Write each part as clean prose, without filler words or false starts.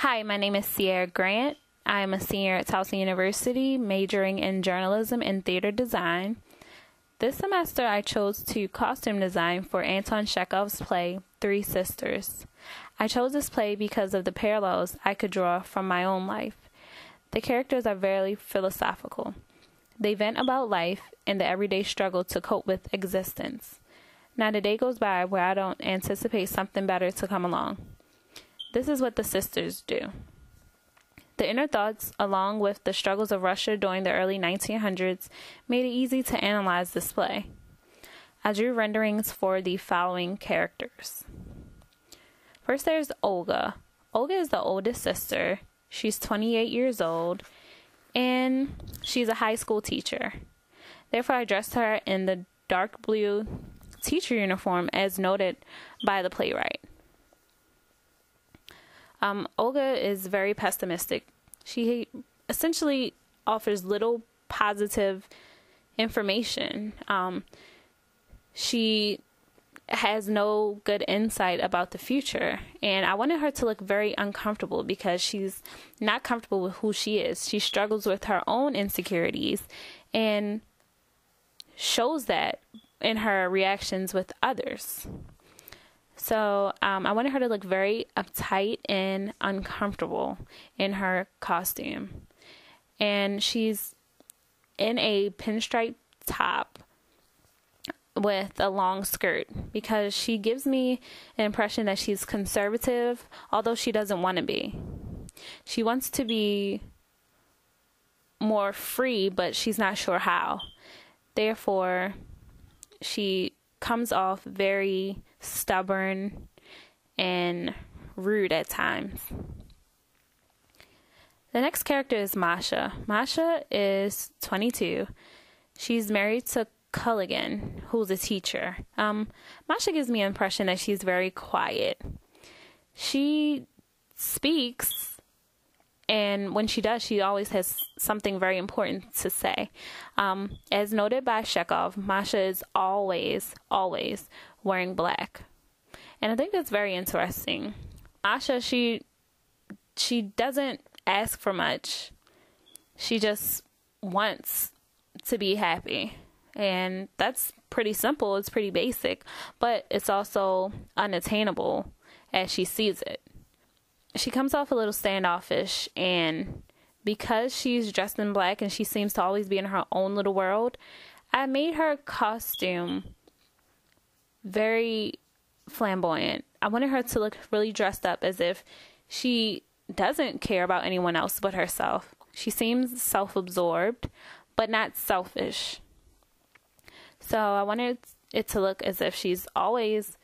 Hi, my name is Sierra Grant. I am a senior at Towson University, majoring in journalism and theater design. This semester, I chose to costume design for Anton Chekov's play, Three Sisters. I chose this play because of the parallels I could draw from my own life. The characters are very philosophical. They vent about life and the everyday struggle to cope with existence. Not a day goes by where I don't anticipate something better to come along. This is what the sisters do. The inner thoughts, along with the struggles of Russia during the early 1900s, made it easy to analyze this play. I drew renderings for the following characters. First, there's Olga. Olga is the oldest sister. She's 28 years old, and she's a high school teacher. Therefore, I dressed her in the dark blue teacher uniform as noted by the playwright. Olga is very pessimistic. She essentially offers little positive information. She has no good insight about the future, and I wanted her to look very uncomfortable because she's not comfortable with who she is. She struggles with her own insecurities and shows that in her reactions with others. So I wanted her to look very uptight and uncomfortable in her costume. And she's in a pinstripe top with a long skirt because she gives me an impression that she's conservative, although she doesn't want to be. She wants to be more free, but she's not sure how. Therefore, she comes off very stubborn and rude at times. The next character is Masha. Masha is 22. She's married to Chebutikin, who's a teacher. Masha gives me an impression that she's very quiet. She speaks, and when she does, she always has something very important to say. As noted by Chekov, Masha is always wearing black. And I think that's very interesting. Masha, she doesn't ask for much. She just wants to be happy. And that's pretty simple. It's pretty basic. But it's also unattainable as she sees it. She comes off a little standoffish, and because she's dressed in black and she seems to always be in her own little world, I made her costume very flamboyant. I wanted her to look really dressed up as if she doesn't care about anyone else but herself. She seems self-absorbed, but not selfish. So I wanted it to look as if she's always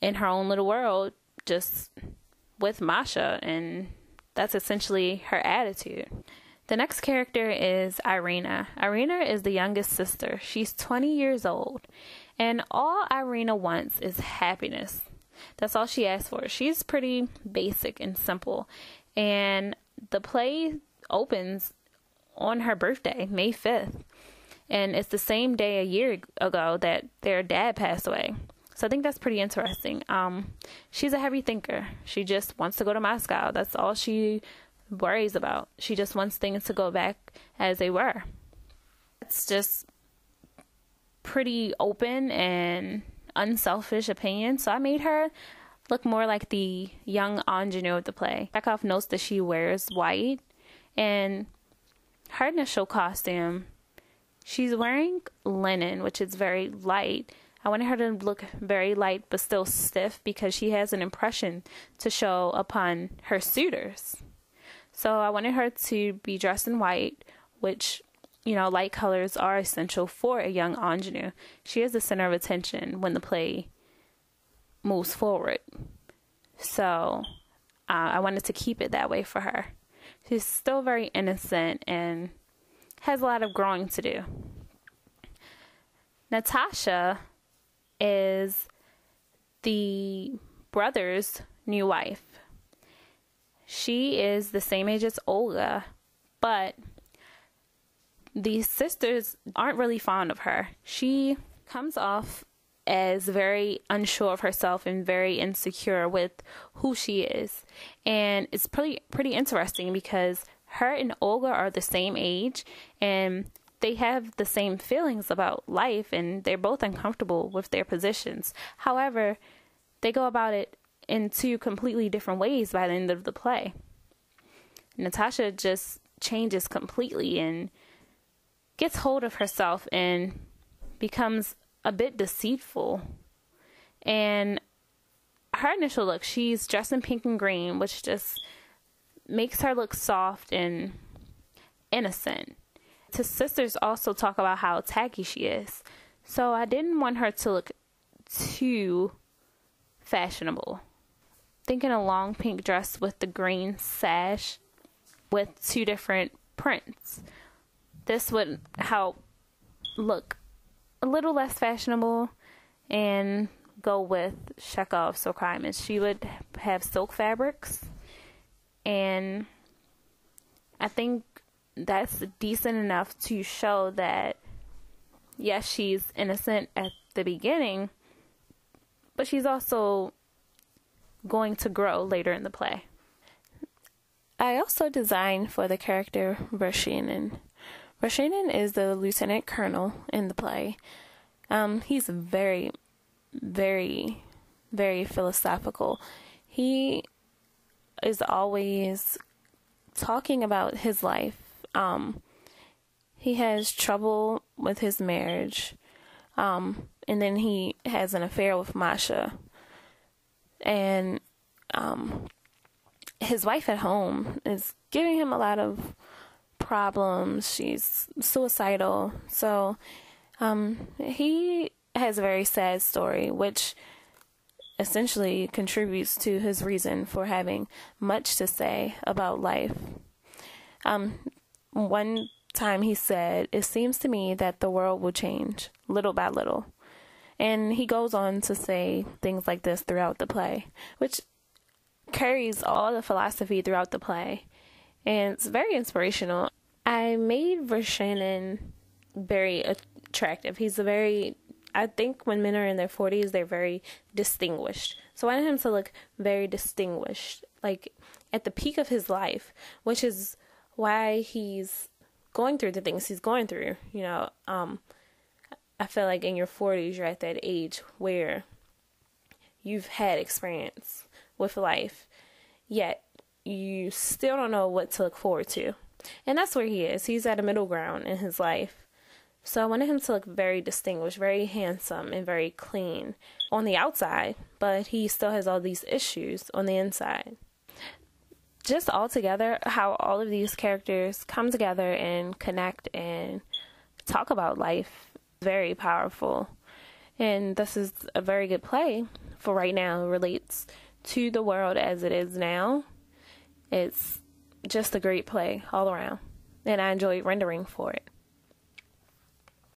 in her own little world, just with Masha, and that's essentially her attitude. The next character is Irina. Irina is the youngest sister. She's 20 years old, and all Irina wants is happiness. That's all she asks for. She's pretty basic and simple, and the play opens on her birthday, May 5th, and it's the same day a year ago that their dad passed away. So I think that's pretty interesting. She's a heavy thinker. She just wants to go to Moscow. That's all she worries about. She just wants things to go back as they were. It's just pretty open and unselfish opinion. So I made her look more like the young ingenue of the play. Chekov notes that she wears white, and her initial costume, she's wearing linen, which is very light. I wanted her to look very light but still stiff because she has an impression to show upon her suitors. So I wanted her to be dressed in white, which, light colors are essential for a young ingenue. She is the center of attention when the play moves forward. So I wanted to keep it that way for her. She's still very innocent and has a lot of growing to do. Natasha is the brother's new wife. She is the same age as Olga, but the sisters aren't really fond of her. She comes off as very unsure of herself and very insecure with who she is. And it's pretty interesting because her and Olga are the same age and they have the same feelings about life, and they're both uncomfortable with their positions. However, they go about it in two completely different ways by the end of the play. Natasha just changes completely and gets hold of herself and becomes a bit deceitful. And her initial look, she's dressed in pink and green, which just makes her look soft and innocent. His sisters also talk about how tacky she is. So I didn't want her to look too fashionable. Thinking a long pink dress with the green sash with two different prints. This would help look a little less fashionable and go with Chekov's requirements. She would have silk fabrics, and I think that's decent enough to show that, yes, she's innocent at the beginning, but she's also going to grow later in the play. I also designed for the character Vershinin. Vershinin is the lieutenant colonel in the play. He's very, very, very philosophical. He is always talking about his life. He has trouble with his marriage. And then he has an affair with Masha. And his wife at home is giving him a lot of problems. She's suicidal. So he has a very sad story, which essentially contributes to his reason for having much to say about life. One time he said, "It seems to me that the world will change little by little." And he goes on to say things like this throughout the play, which carries all the philosophy throughout the play. And it's very inspirational. I made Vershinin very attractive. I think when men are in their 40s, they're very distinguished. So I wanted him to look very distinguished, like at the peak of his life, which is why he's going through the things he's going through. You know, I feel like in your 40s, you're at that age where you've had experience with life, yet you still don't know what to look forward to. And that's where he is. He's at a middle ground in his life. So I wanted him to look very distinguished, very handsome, and very clean on the outside, but he still has all these issues on the inside. Just all together, how all of these characters come together and connect and talk about life, very powerful. And this is a very good play for right now. It relates to the world as it is now. It's just a great play all around, and I enjoyed rendering for it.